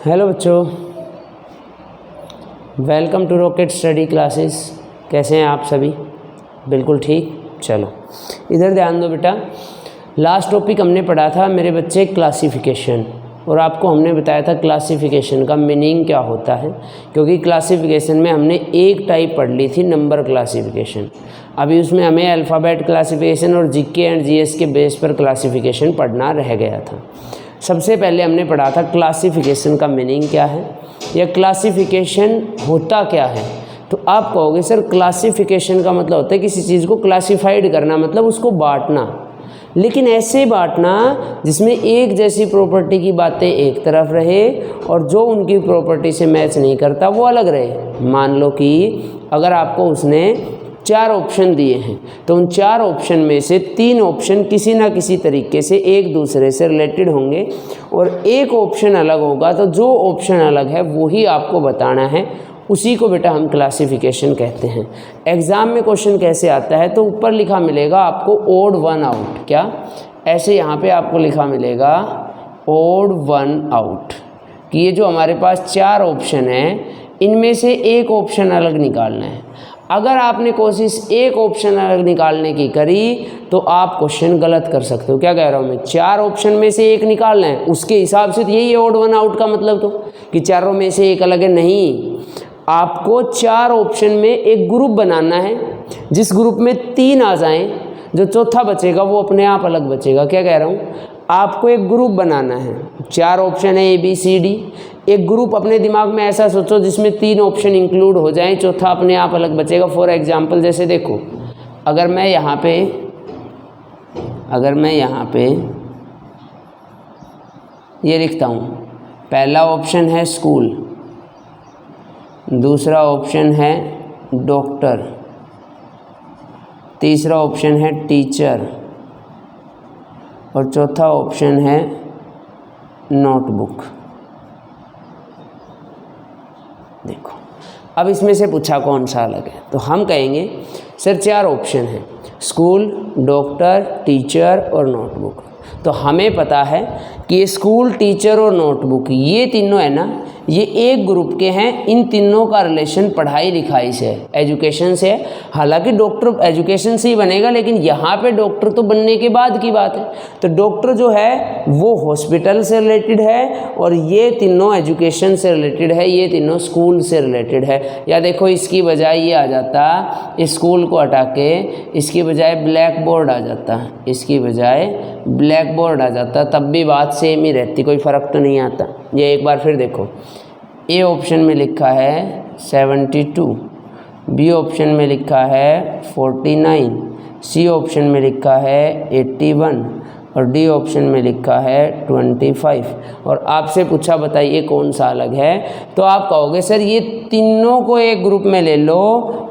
Hello बच्चों, welcome to rocket study classes. कैसे हैं आप सभी? बिल्कुल ठीक। चलो इधर ध्यान दो बेटा। लास्ट टॉपिक हमने पढ़ा था मेरे बच्चे क्लासिफिकेशन, और आपको हमने बताया था क्लासिफिकेशन का मीनिंग क्या होता है, क्योंकि क्लासिफिकेशन में हमने एक टाइप पढ़ ली थी, नंबर क्लासिफिकेशन। अभी उसमें हमें अल्फ़ाबेट क्लासिफिकेशन और जीके एंड जीएस के बेस पर क्लासिफिकेशन पढ़ना रह गया था। सबसे पहले हमने पढ़ा था क्लासिफिकेशन का मीनिंग क्या है या क्लासिफिकेशन होता क्या है। तो आप कहोगे सर क्लासिफिकेशन का मतलब होता है किसी चीज़ को क्लासिफाइड करना, मतलब उसको बांटना, लेकिन ऐसे बांटना जिसमें एक जैसी प्रॉपर्टी की बातें एक तरफ रहे और जो उनकी प्रॉपर्टी से मैच नहीं करता वो अलग रहे। मान लो कि अगर आपको उसने 4 ऑप्शन दिए हैं तो उन 4 ऑप्शन में से 3 ऑप्शन किसी ना किसी तरीके से एक दूसरे से रिलेटेड होंगे और एक ऑप्शन अलग होगा, तो जो ऑप्शन अलग है वही आपको बताना है, उसी को बेटा हम क्लासिफिकेशन कहते हैं। एग्ज़ाम में क्वेश्चन कैसे आता है तो ऊपर लिखा मिलेगा आपको ओड वन आउट। क्या ऐसे यहाँ पे आपको लिखा मिलेगा ओड वन आउट, कि ये जो हमारे पास 4 ऑप्शन हैं इनमें से एक ऑप्शन अलग निकालना है। अगर आपने कोशिश एक ऑप्शन अलग निकालने की करी तो आप क्वेश्चन गलत कर सकते हो। क्या कह रहा हूँ मैं? 4 ऑप्शन में से एक निकालना है, उसके हिसाब से तो यही है ओड वन आउट का मतलब, तो कि चारों में से एक अलग है। नहीं, आपको 4 ऑप्शन में एक ग्रुप बनाना है, जिस ग्रुप में 3 आ जाएं, जो चौथा बचेगा वो अपने आप अलग बचेगा। क्या कह रहा हूँ? आपको एक ग्रुप बनाना है, 4 ऑप्शन है ABCD, एक ग्रुप अपने दिमाग में ऐसा सोचो जिसमें 3 ऑप्शन इंक्लूड हो जाएं, चौथा अपने आप अलग बचेगा। फॉर एग्जांपल जैसे देखो, अगर मैं यहाँ पे ये लिखता हूँ, पहला ऑप्शन है स्कूल, दूसरा ऑप्शन है डॉक्टर, तीसरा ऑप्शन है टीचर और चौथा ऑप्शन है नोटबुक। देखो, अब इसमें से पूछा कौन सा अलग है, तो हम कहेंगे सर 4 ऑप्शन हैं, स्कूल, डॉक्टर, टीचर और नोटबुक। तो हमें पता है कि ये स्कूल, टीचर और नोटबुक ये तीनों है ना, ये एक ग्रुप के हैं। इन तीनों का रिलेशन पढ़ाई लिखाई से है, एजुकेशन से है। हालांकि डॉक्टर एजुकेशन से ही बनेगा, लेकिन यहाँ पे डॉक्टर तो बनने के बाद की बात है। तो डॉक्टर जो है वो हॉस्पिटल से रिलेटेड है और ये तीनों एजुकेशन से रिलेटेड है, ये तीनों स्कूल से रिलेटेड है। या देखो, इसकी बजाय ये आ जाता, स्कूल को हटा के इसकी बजाय ब्लैक बोर्ड आ जाता, इसकी बजाय ब्लैक बोर्ड आ जाता, तब भी बात सेम ही रहती, कोई फ़र्क तो नहीं आता। ये एक बार फिर देखो, ए ऑप्शन में लिखा है 72, बी ऑप्शन में लिखा है 49, सी ऑप्शन में लिखा है 81 और डी ऑप्शन में लिखा है 25। और आपसे पूछा बताइए कौन सा अलग है, तो आप कहोगे सर ये तीनों को एक ग्रुप में ले लो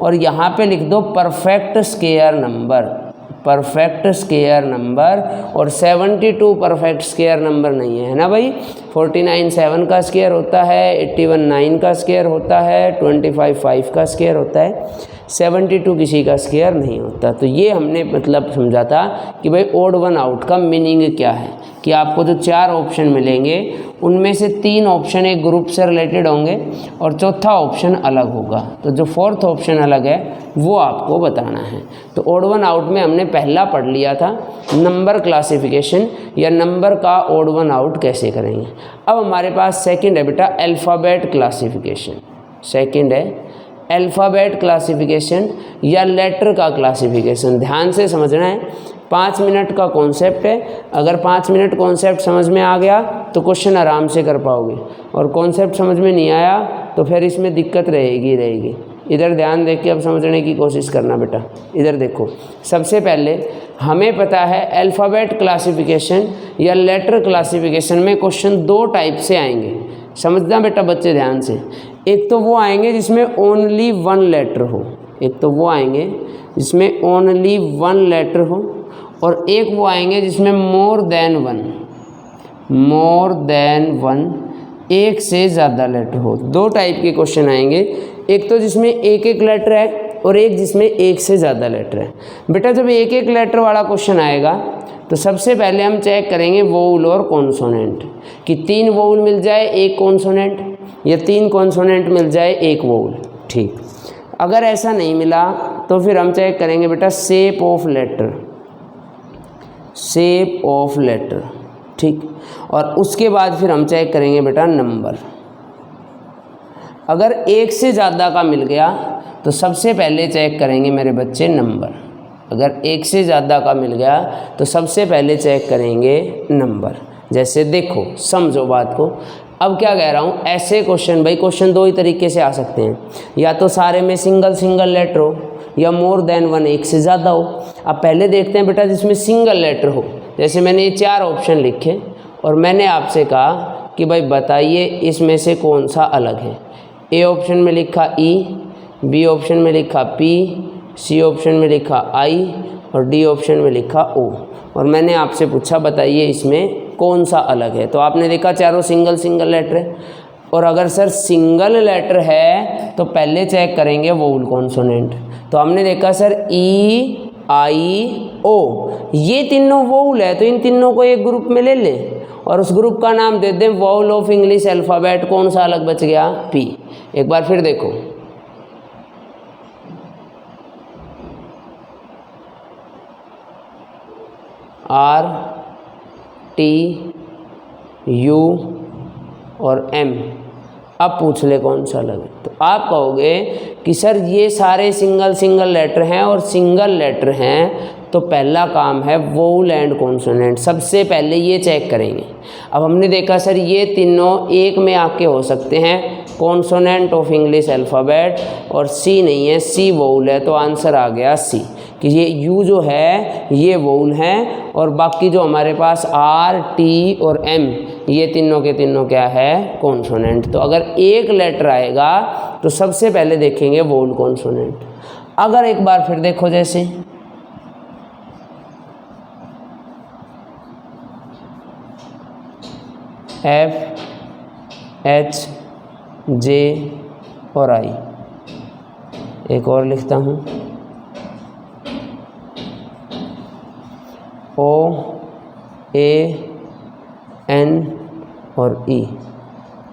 और यहाँ पे लिख दो perfect square number, perfect square number. और 72 परफेक्ट स्क्वायर नंबर नहीं है ना भाई। 49 7 का स्क्वायर होता है, 81 9 का स्क्वायर होता है, 25 5 का स्क्वायर होता है, 72 किसी का स्क्वायर नहीं होता। तो ये हमने मतलब समझा था कि भाई ओड वन आउट का मीनिंग क्या है, कि आपको जो 4 ऑप्शन मिलेंगे उनमें से 3 ऑप्शन एक ग्रुप से रिलेटेड होंगे और चौथा ऑप्शन अलग होगा, तो जो 4th ऑप्शन अलग है वो आपको बताना है। तो ओड वन आउट में हमने पहला पढ़ लिया था नंबर क्लासिफिकेशन, या नंबर का ओड वन आउट कैसे करेंगे। अब हमारे पास सेकंड है बेटा अल्फ़ाबेट क्लासिफिकेशन। सेकंड है अल्फ़ाबेट क्लासिफिकेशन या लेटर का क्लासिफिकेशन। ध्यान से समझना है, 5 मिनट का कॉन्सेप्ट है। अगर 5 मिनट कॉन्सेप्ट समझ में आ गया तो क्वेश्चन आराम से कर पाओगे, और कॉन्सेप्ट समझ में नहीं आया तो फिर इसमें दिक्कत रहेगी। इधर ध्यान देख के अब समझने की कोशिश करना बेटा। इधर देखो, सबसे पहले हमें पता है अल्फ़ाबेट क्लासिफिकेशन या लेटर क्लासिफिकेशन में क्वेश्चन 2 टाइप से आएंगे। समझना बेटा बच्चे ध्यान से। एक तो वो आएंगे जिसमें ओनली 1 लेटर हो, एक तो वो आएंगे जिसमें ओनली 1 लेटर हो, और एक वो आएंगे जिसमें मोर देन वन, एक से ज़्यादा लेटर हो। 2 टाइप के क्वेश्चन आएंगे, एक तो जिसमें एक लेटर है और एक जिसमें एक से ज़्यादा लेटर है। बेटा जब एक लेटर वाला क्वेश्चन आएगा तो सबसे पहले हम चेक करेंगे वोवल और कॉन्सोनेंट कि 3 वोवल मिल जाए 1 कॉन्सोनेंट या 3 कॉन्सोनेंट मिल जाए 1 वोवल। ठीक, अगर ऐसा नहीं मिला तो फिर हम चेक करेंगे बेटा shape of letter, shape of letter. ठीक, और उसके बाद फिर हम चेक करेंगे बेटा नंबर। अगर 1 से ज़्यादा का मिल गया तो सबसे पहले चेक करेंगे मेरे बच्चे नंबर। अगर 1 से ज़्यादा का मिल गया तो सबसे पहले चेक करेंगे नंबर। जैसे देखो, समझो बात को। अब क्या कह रहा हूँ, ऐसे क्वेश्चन, भाई क्वेश्चन 2 ही तरीके से आ सकते हैं, या तो सारे में सिंगल सिंगल लेटर हो या मोर देन 1 1 से ज़्यादा हो। अब पहले देखते हैं बेटा जिसमें सिंगल लेटर हो। जैसे मैंने ये 4 ऑप्शन लिखे और मैंने आपसे कहा कि भाई बताइए इसमें से कौन सा अलग है। ए ऑप्शन में लिखा ई, बी ऑप्शन में लिखा पी, सी ऑप्शन में लिखा आई और डी ऑप्शन में लिखा ओ। और मैंने आपसे पूछा बताइए इसमें कौन सा अलग है। तो आपने देखा चारों सिंगल सिंगल लेटर है। और अगर सर सिंगल लेटर है तो पहले चेक करेंगे वोवल कॉन्सोनेंट। तो हमने देखा सर ई आई ओ, ये तीनों वोवल है तो इन तीनों को एक ग्रुप में ले लें और उस ग्रुप का नाम दे दें वोवल ऑफ इंग्लिश अल्फ़ाबेट। कौन सा अलग बच गया, पी। एक बार फिर देखो, आर टी यू और एम। अब पूछ ले कौन सा अलग है। तो आप कहोगे कि सर ये सारे सिंगल सिंगल लेटर हैं और सिंगल लेटर हैं तो पहला काम है वोवल एंड कॉन्सोनेंट। सबसे पहले ये चेक करेंगे। अब हमने देखा सर ये तीनों एक में आके हो सकते हैं, कॉन्सोनेंट ऑफ इंग्लिश अल्फ़ाबेट, और सी नहीं है, सी वोवल है। तो आंसर आ गया सी, कि ये यू जो है ये वोवल हैं और बाकी जो हमारे पास आर टी और एम ये तीनों के तीनों क्या है, कॉन्सोनेंट। तो अगर एक लेटर आएगा तो सबसे पहले देखेंगे वोवल कॉन्सोनेंट। अगर एक बार फिर देखो, जैसे एफ एच जे और आई, एक और लिखता हूँ ओ ए एन और ई।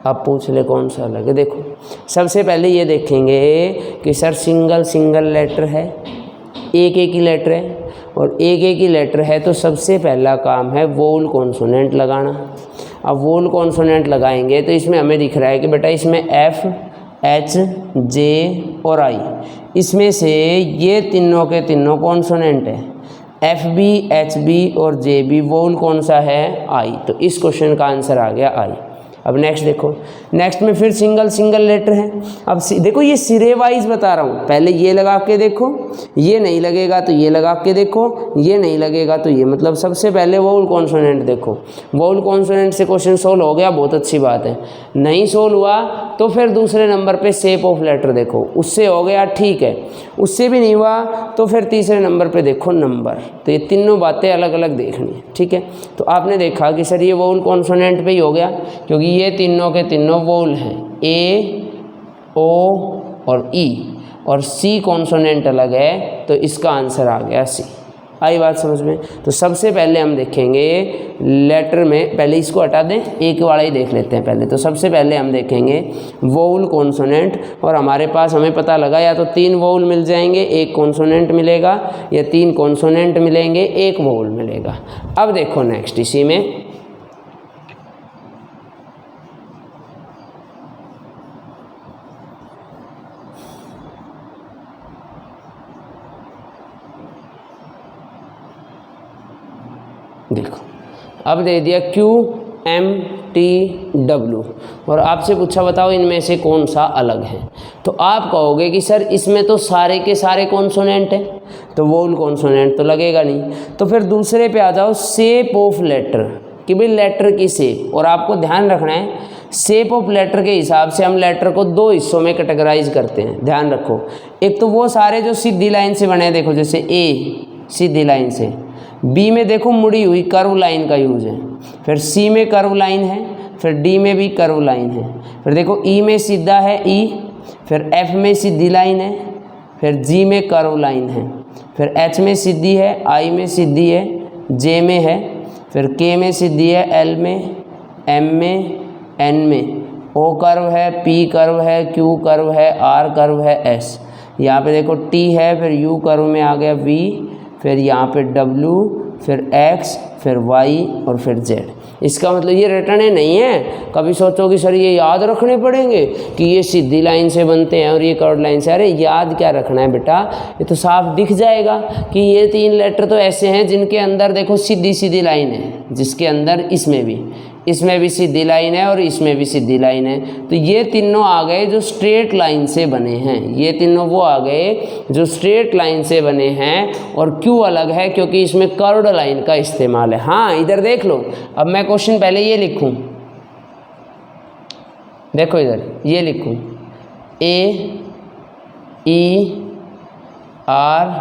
अब पूछ ले कौन सा अलग है। देखो सबसे पहले ये देखेंगे कि सर सिंगल सिंगल लेटर है, एक एक ही लेटर है, और एक एक ही लेटर है तो सबसे पहला काम है वोवल कॉन्सोनेंट लगाना। अब वोवल कॉन्सोनेंट लगाएंगे तो इसमें हमें दिख रहा है कि बेटा इसमें एफ एच जे और आई, इसमें से ये तीनों के तीनों कॉन्सोनेंट है। एफ बी एच बी और जे बी, वोवल कौन सा है, आई। तो इस क्वेश्चन का आंसर आ गया आई। अब नेक्स्ट देखो, नेक्स्ट में फिर सिंगल सिंगल लेटर है। अब देखो ये सिरे वाइज बता रहा हूँ, पहले ये लगा के देखो, ये नहीं लगेगा तो ये लगा के देखो, ये नहीं लगेगा तो ये, मतलब सबसे पहले वोवल कॉन्सोनेंट देखो। वोवल कॉन्सोनेंट से क्वेश्चन सोल्व हो गया, बहुत अच्छी बात है। नहीं सोल्व हुआ तो फिर दूसरे नंबर पे शेप ऑफ लेटर देखो, उससे हो गया ठीक है। उससे भी नहीं हुआ तो फिर तीसरे नंबर पे देखो नंबर। तो ये तीनों बातें अलग अलग देखनी है, ठीक है। तो आपने देखा कि सर ये वोवल कॉन्सोनेंट पे ही हो गया, क्योंकि ये तीनों के तीनों वोवल हैं, ए ओ और ई, और सी कॉन्सोनेंट अलग है तो इसका आंसर आ गया सी। आई बात समझ में। तो सबसे पहले हम देखेंगे लेटर में, पहले इसको हटा दें, एक वाला ही देख लेते हैं पहले। तो सबसे पहले हम देखेंगे वोवल कॉन्सोनेंट, और हमारे पास हमें पता लगा या तो 3 वोवल मिल जाएंगे, 1 कॉन्सोनेंट मिलेगा, या 3 कॉन्सोनेंट मिलेंगे, 1 वोवल मिलेगा। अब देखो नेक्स्ट इसी में देखो, अब दे दिया क्यू एम टी डब्ल्यू और आपसे पूछा बताओ इनमें से कौन सा अलग है। तो आप कहोगे कि सर इसमें तो सारे के सारे कॉन्सोनेंट हैं, तो वोवल कॉन्सोनेंट तो लगेगा नहीं। तो फिर दूसरे पे आ जाओ, शेप ऑफ लेटर, कि भाई लेटर की शेप। और आपको ध्यान रखना है शेप ऑफ लेटर के हिसाब से हम लेटर को 2 हिस्सों में कैटेगराइज करते हैं, ध्यान रखो। एक तो वो सारे जो सीधी लाइन से बने हैं, देखो जैसे ए सीधी लाइन से, बी में देखो मुड़ी हुई कर्व लाइन का यूज है, फिर सी में कर्व लाइन है, फिर डी में भी कर्व लाइन है, फिर देखो ई में सीधा है ई, फिर एफ में सीधी लाइन है, फिर जी में कर्व लाइन है, फिर एच में सीधी है, आई में सीधी है, जे में है, फिर के में सिद्धि है, एल में, एम में, एन में, ओ कर्व है, पी कर्व है, क्यू कर्व है, आर कर्व है, एस। यहाँ पे देखो टी है, फिर यू कर्व में आ गया वी, फिर यहाँ पे डब्ल्यू, फिर एक्स, फिर वाई और फिर जेड। इसका मतलब ये रटने नहीं है। कभी सोचो कि सर ये याद रखने पड़ेंगे कि ये सीधी लाइन से बनते हैं और ये कर्व लाइन से। अरे याद क्या रखना है बेटा, ये तो साफ दिख जाएगा कि ये 3 लेटर तो ऐसे हैं जिनके अंदर देखो सीधी सीधी लाइन है, जिसके अंदर इसमें भी सीधी लाइन है और इसमें भी सीधी लाइन है। तो ये तीनों आ गए जो स्ट्रेट लाइन से बने हैं, ये तीनों वो आ गए जो स्ट्रेट लाइन से बने हैं। और क्यों अलग है, क्योंकि इसमें कर्व्ड लाइन का इस्तेमाल है। हाँ इधर देख लो, अब मैं क्वेश्चन पहले ये लिखूं, देखो इधर ये लिखूं, ए, ई, आर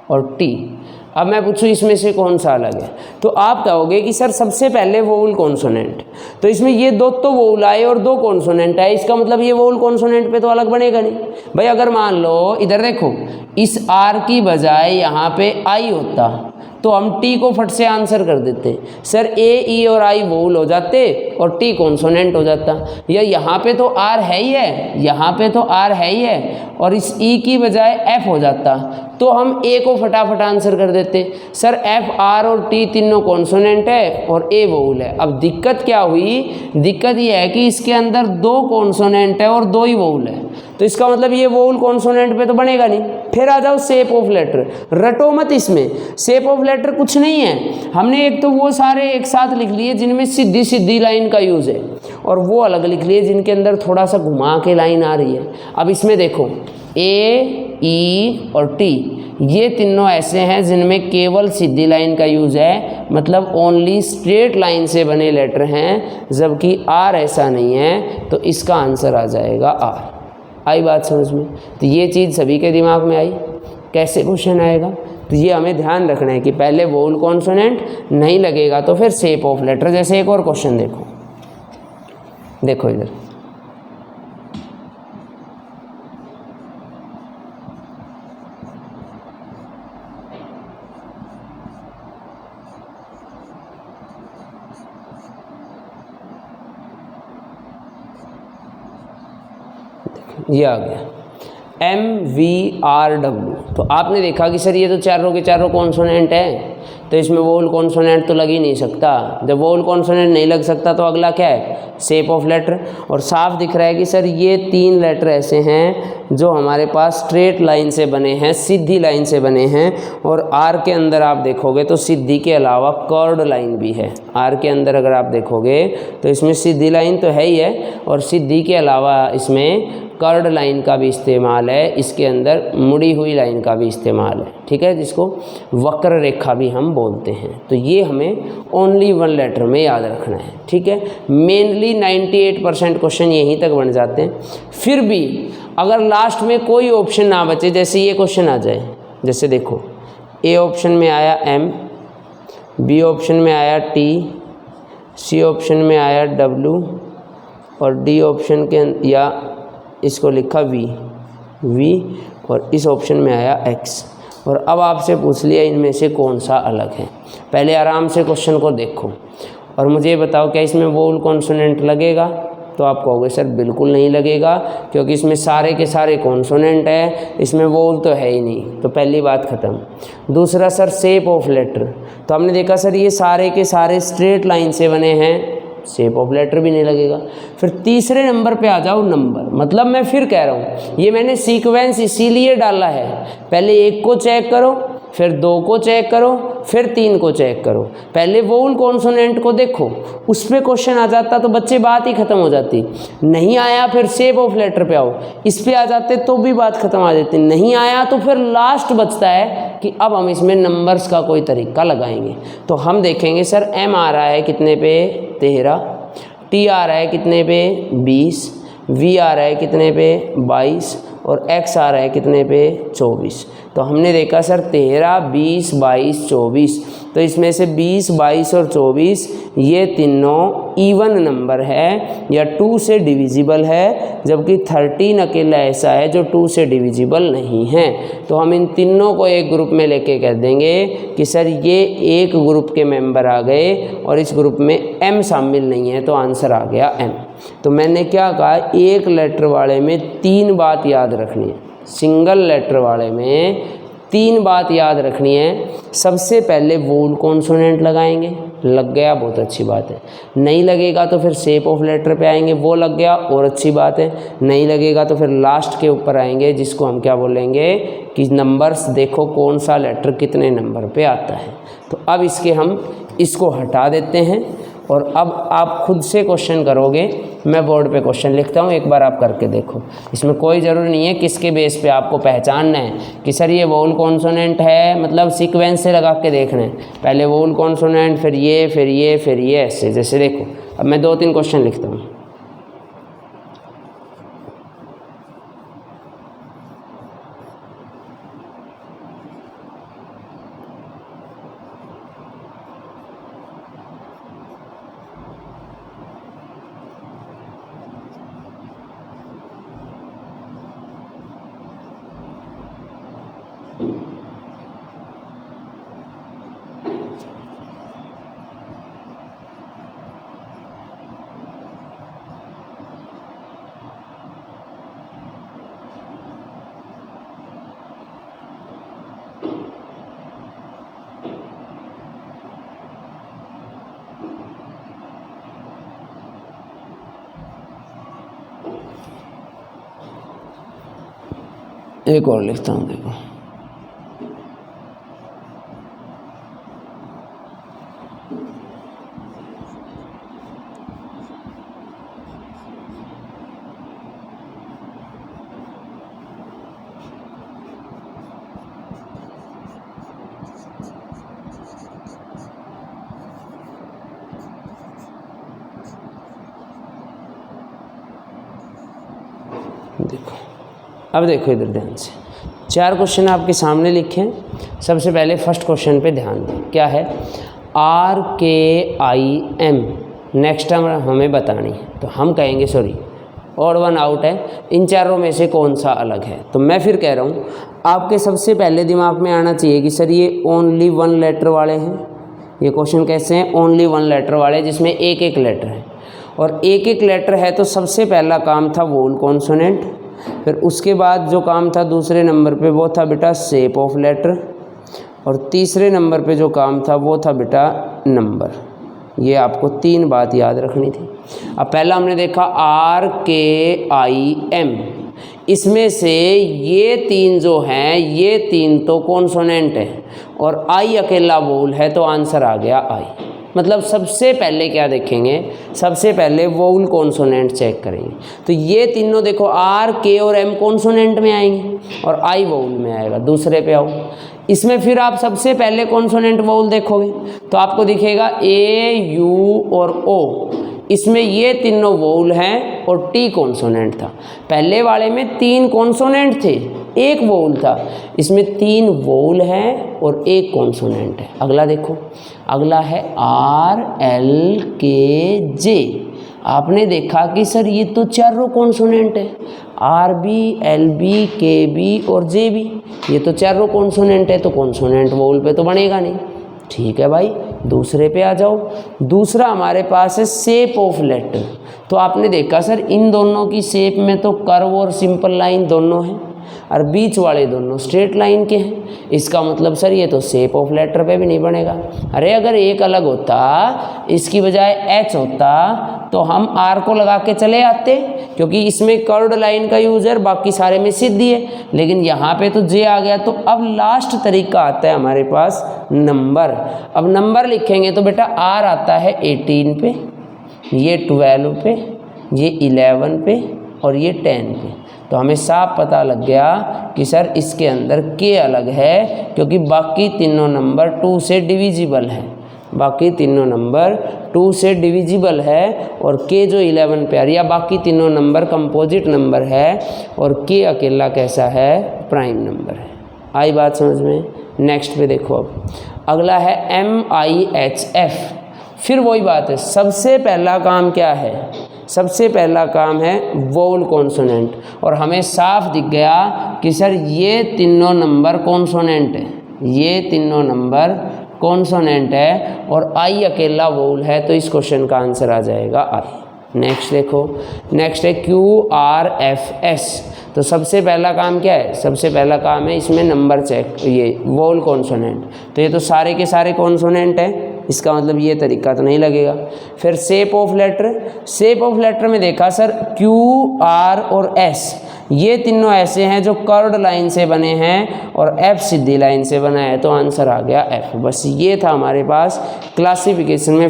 और टी। अब मैं पूछूं इसमें से कौन सा अलग है, तो आप कहोगे कि सर सबसे पहले वोवल कॉन्सोनेंट। तो इसमें ये 2 तो वोवल आए और 2 कॉन्सोनेंट आए, इसका मतलब ये वोवल कॉन्सोनेंट पे तो अलग बनेगा नहीं भाई। अगर मान लो इधर देखो, इस आर की बजाय यहाँ पे आई होता तो हम टी को फट से आंसर कर देते, सर ए, ई और आई वोवल हो जाते और टी कॉन्सोनेंट हो जाता। या यहाँ पे तो आर है ही है, यहाँ पे तो आर है ही है और इस ई की बजाय एफ हो जाता तो हम ए को फटाफट आंसर कर देते। सर एफ, आर और टी तीनों कॉन्सोनेंट है और ए वोवल है। अब दिक्कत क्या हुई, दिक्कत ये है कि इसके अंदर 2 कॉन्सोनेंट है और 2 ही वोवल है, तो इसका मतलब ये वोवल कॉन्सोनेंट पे तो बनेगा नहीं। फिर आ जाओ शेप ऑफ लेटर, रटो मत इसमें, शेप ऑफ लेटर कुछ नहीं है। हमने एक तो वो सारे एक साथ लिख लिए जिनमें सीधी सीधी लाइन का यूज़ है, और वो अलग लिख लिए जिनके अंदर थोड़ा सा घुमा के लाइन आ रही है। अब इसमें देखो ए, ई और टी, ये तीनों ऐसे हैं जिनमें केवल सीधी लाइन का यूज़ है, मतलब ओनली स्ट्रेट लाइन से बने लेटर हैं, जबकि आर ऐसा नहीं है। तो इसका आंसर आ जाएगा आर। आई बात समझ में? तो ये चीज़ सभी के दिमाग में आई। कैसे क्वेश्चन आएगा, तो ये हमें ध्यान रखना है कि पहले वोवल कॉन्सोनेंट नहीं लगेगा तो फिर शेप ऑफ लेटर। जैसे एक और क्वेश्चन देखो इधर, ये आ गया MVRW। तो आपने देखा कि सर ये तो चारों के चारों कॉन्सोनेंट है, तो इसमें वोवल कॉन्सोनेंट तो लग ही नहीं सकता। जब वोवल कॉन्सोनेंट नहीं लग सकता तो अगला क्या है, शेप ऑफ लेटर। और साफ दिख रहा है कि सर ये 3 लेटर ऐसे हैं जो हमारे पास स्ट्रेट लाइन से बने हैं, सीधी लाइन से बने हैं। और आर के अंदर आप देखोगे तो सीधी के अलावा कर्व्ड लाइन भी है। आर के अंदर अगर आप देखोगे तो इसमें सीधी लाइन तो है ही है, और सीधी के अलावा इसमें कर्व्ड लाइन का भी इस्तेमाल है, इसके अंदर मुड़ी हुई लाइन का भी इस्तेमाल है, ठीक है, जिसको वक्र रेखा भी हम बोलते हैं। तो ये हमें ओनली 1 लेटर में याद रखना है, ठीक है। मेनली 98% क्वेश्चन यहीं तक बन जाते हैं। फिर भी अगर लास्ट में कोई ऑप्शन ना बचे, जैसे ये क्वेश्चन आ जाए, जैसे देखो ए ऑप्शन में आया M, बी ऑप्शन में आया T, सी ऑप्शन में आया W और डी ऑप्शन के या इसको लिखा V और इस ऑप्शन में आया X। और अब आपसे पूछ लिया इनमें से कौन सा अलग है। पहले आराम से क्वेश्चन को देखो और मुझे बताओ क्या इसमें वोवल कॉन्सोनेंट लगेगा। तो आप कहोगे सर बिल्कुल नहीं लगेगा, क्योंकि इसमें सारे के सारे कॉन्सोनेंट है, इसमें वोवल तो है ही नहीं। तो पहली बात ख़त्म। दूसरा सर शेप ऑफ लेटर, तो हमने देखा सर ये सारे के सारे स्ट्रेट लाइन से बने हैं, शेप ऑफ लेटर भी नहीं लगेगा। फिर तीसरे नंबर पे आ जाओ नंबर, मतलब मैं फिर कह रहा हूँ ये मैंने सीक्वेंस इसीलिए डाला है, पहले 1 को चेक करो, फिर 2 को चेक करो, फिर 3 को चेक करो। पहले वोवल कॉन्सोनेंट को देखो, उस पर क्वेश्चन आ जाता तो बच्चे बात ही ख़त्म हो जाती। नहीं आया फिर शेप ऑफ लेटर पे आओ, इस पे आ जाते तो भी बात ख़त्म आ जाती। नहीं आया तो फिर लास्ट बचता है कि अब हम इसमें नंबर्स का कोई तरीका लगाएंगे। तो हम देखेंगे सर M आ रहा है कितने पे 13, T आ रहा है कितने पे 20, V आ रहा है कितने पे 22 और x आ रहा है कितने पे 24। तो हमने देखा सर 13, 20, 22, 24, तो इसमें से 20, 22 और 24 ये तीनों इवन नंबर है या 2 से डिविजिबल है, जबकि 13 अकेला ऐसा है जो 2 से डिविजिबल नहीं है। तो हम इन तीनों को एक ग्रुप में लेके कह देंगे कि सर ये एक ग्रुप के मेंबर आ गए और इस ग्रुप में m शामिल नहीं है, तो आंसर आ गया m। तो मैंने क्या कहा, एक लेटर वाले में 3 बात याद रखनी है, सिंगल लेटर वाले में 3 बात याद रखनी है। सबसे पहले वोल कॉन्सोनेंट लगाएंगे, लग गया बहुत अच्छी बात है, नहीं लगेगा तो फिर शेप ऑफ लेटर पे आएंगे, वो लग गया और अच्छी बात है, नहीं लगेगा तो फिर लास्ट के ऊपर आएंगे जिसको हम क्या बोलेंगे कि नंबर्स देखो कौन सा लेटर कितने नंबर पे आता है। तो अब इसको हटा देते हैं और अब आप खुद से क्वेश्चन करोगे। मैं बोर्ड पे क्वेश्चन लिखता हूँ, एक बार आप करके देखो। इसमें कोई ज़रूरी नहीं है किसके बेस पे आपको पहचानना है कि सर ये वोल कॉन्सोनेंट है, मतलब सीक्वेंस से लगा के देखना है, पहले वोल कॉन्सोनेंट फिर ये फिर ये फिर ये, ऐसे जैसे देखो। अब मैं 2-3 क्वेश्चन लिखता हूँ। एक और लिखता हूँ, देखो। देखो अब देखो इधर ध्यान से, 4 क्वेश्चन आपके सामने लिखे हैं। सबसे पहले फर्स्ट क्वेश्चन पे ध्यान दें, क्या है, RKIM नेक्स्ट टर्म हमें बतानी है। तो हम कहेंगे सॉरी और 1 आउट है, इन चारों में से कौन सा अलग है। तो मैं फिर कह रहा हूँ, आपके सबसे पहले दिमाग में आना चाहिए कि सर ये ओनली 1 लेटर वाले हैं। ये क्वेश्चन कैसे हैं, ओनली 1 लेटर वाले जिसमें एक एक लेटर है, और एक एक लेटर है तो सबसे पहला काम था वोल कॉन्सोनेंट, फिर उसके बाद जो काम था दूसरे नंबर पे वो था बेटा शेप ऑफ लेटर, और तीसरे नंबर पे जो काम था वो था बेटा नंबर। ये आपको 3 बात याद रखनी थी। अब पहला हमने देखा RKIM, इसमें से ये 3 जो हैं ये 3 तो कॉन्सोनेंट है और I अकेला वोल है, तो आंसर आ गया I। मतलब सबसे पहले क्या देखेंगे, सबसे पहले वोल कॉन्सोनेंट चेक करेंगे। तो ये तीनों देखो R, K और M कॉन्सोनेंट में आएंगे और I वोल में आएगा। दूसरे पे आओ, इसमें फिर आप सबसे पहले कॉन्सोनेंट वोल देखोगे तो आपको दिखेगा A, U और O, इसमें ये तीनों वोल हैं और T कॉन्सोनेंट था। पहले वाले में 3 कॉन्सोनेंट थे, 1 वोल था, इसमें 3 वोल हैं और 1 कॉन्सोनेंट है। अगला देखो, अगला है RLKJ। आपने देखा कि सर ये तो चारों कॉन्सोनेंट है, RB, LB, KB और JB, ये तो चारों कॉन्सोनेंट है, तो कॉन्सोनेंट वोल पे तो बनेगा नहीं। ठीक है भाई, दूसरे पे आ जाओ। दूसरा हमारे पास है शेप ऑफ लेटर। तो आपने देखा सर इन दोनों की शेप में तो कर्व और सिंपल लाइन दोनों हैं और बीच वाले दोनों स्ट्रेट लाइन के हैं। इसका मतलब सर ये तो शेप ऑफ लेटर पे भी नहीं बनेगा। अरे अगर एक अलग होता, इसकी बजाय H होता तो हम R को लगा के चले आते, क्योंकि इसमें कर्व्ड लाइन का यूज है, बाकी सारे में सीधी है, लेकिन यहाँ पे तो J आ गया। तो अब लास्ट तरीका आता है हमारे पास नंबर। अब नंबर लिखेंगे तो बेटा R आता है 18 पे, ये 12 पे, ये 11 पे और ये 10 पे। तो हमें साफ पता लग गया कि सर इसके अंदर K अलग है, क्योंकि बाकी तीनों नंबर 2 से डिविजिबल है। बाकी तीनों नंबर 2 से डिविजिबल है और k जो 11 पेयर या बाकी तीनों नंबर कंपोजिट नंबर है और k अकेला कैसा है, प्राइम नंबर है। आई बात समझ में। नेक्स्ट पे देखो, अब अगला है MIHF। फिर वही बात है, सबसे पहला काम क्या है, सबसे पहला काम है वोवल कॉन्सोनेंट, और हमें साफ दिख गया कि सर ये तीनों नंबर कॉन्सोनेंट है, ये तीनों नंबर कॉन्सोनेंट है और आई अकेला वोवल है, तो इस क्वेश्चन का आंसर आ जाएगा आई। नेक्स्ट देखो, नेक्स्ट है QRFS। तो सबसे पहला काम क्या है, सबसे पहला काम है इसमें नंबर चेक, ये वोवल कॉन्सोनेंट, तो ये तो सारे के सारे कॉन्सोनेंट हैं, इसका मतलब ये तरीका तो नहीं लगेगा। फिर shape of letter, shape of letter में देखा सर Q, R और S, ये तीनों ऐसे हैं जो कर्व्ड लाइन से बने हैं और F सीधी लाइन से बना है, तो आंसर आ गया F। बस ये था हमारे पास क्लासिफिकेशन में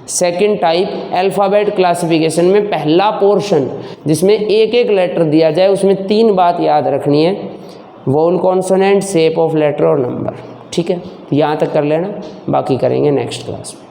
सेकंड टाइप अल्फ़ाबेट क्लासिफिकेशन में पहला पोर्शन, जिसमें एक एक लेटर दिया जाए, उसमें 3 बात याद रखनी है, vowel consonant, shape of letter और नंबर। ठीक है, यहाँ तक कर लेना, बाकी करेंगे नेक्स्ट क्लास में।